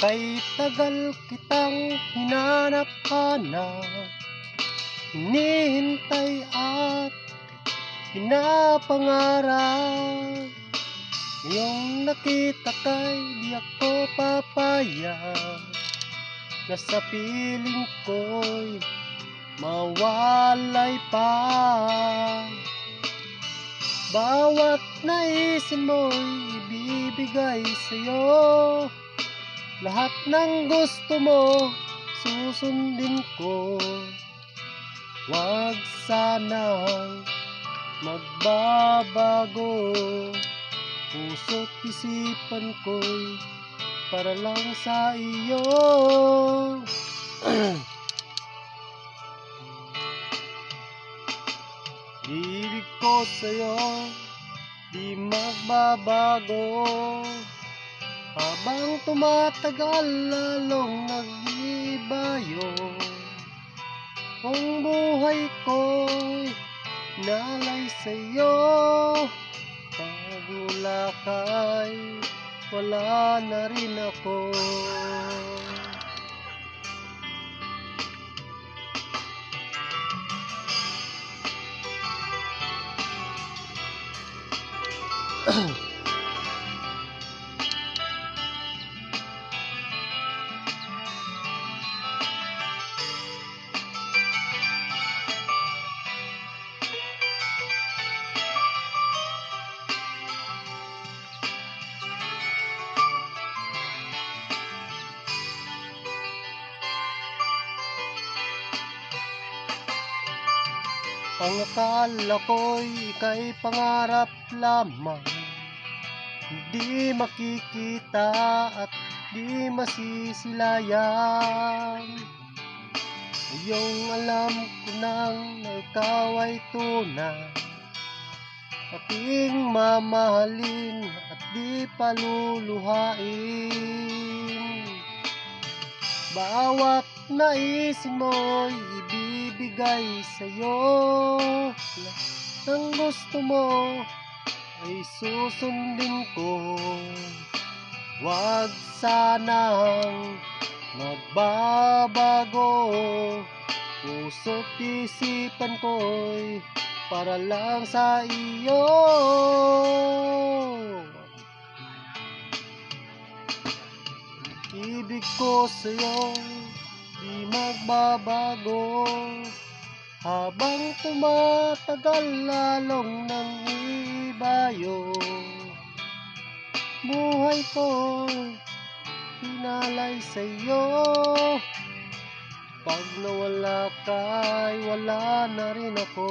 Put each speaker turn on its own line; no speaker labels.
Kay tagal kitang hinanap-hanap, hinihintay at pinapangarap. Ngayong nakita kay di ako papayag na sa piling ko'y mawalay pa. Bawat naisin mo'y ibibigay sa'yo, lahat ng gusto mo susundin ko. Huwag sanang magbabago, puso't isipan ko'y para lang sa iyo. Ibig ko sa'yo di magbabago, habang tumatagal lalong nag-iibayo. Kung buhay ko'y nalay sa'yo, pag wala ka'y wala na rin ako. Ang akala ko'y ika'y pangarap lamang, hindi makikita at di masisilayan. Ngayong alam ko nang na ikaw ay tunay, aking mamahalin at di paluluhain. Bawat naisin mo'y ibibigay sa'yo, lahat ng gusto mo ay susundin ko. Huwag sanang magbabago, puso't isipan ko'y para lang sa iyo. Ibig ko sa'yo di magbabago, habang tumatagal lalong nangibayo. Buhay ko hinalay sa'yo, pag nawala ka'y wala na rin ako.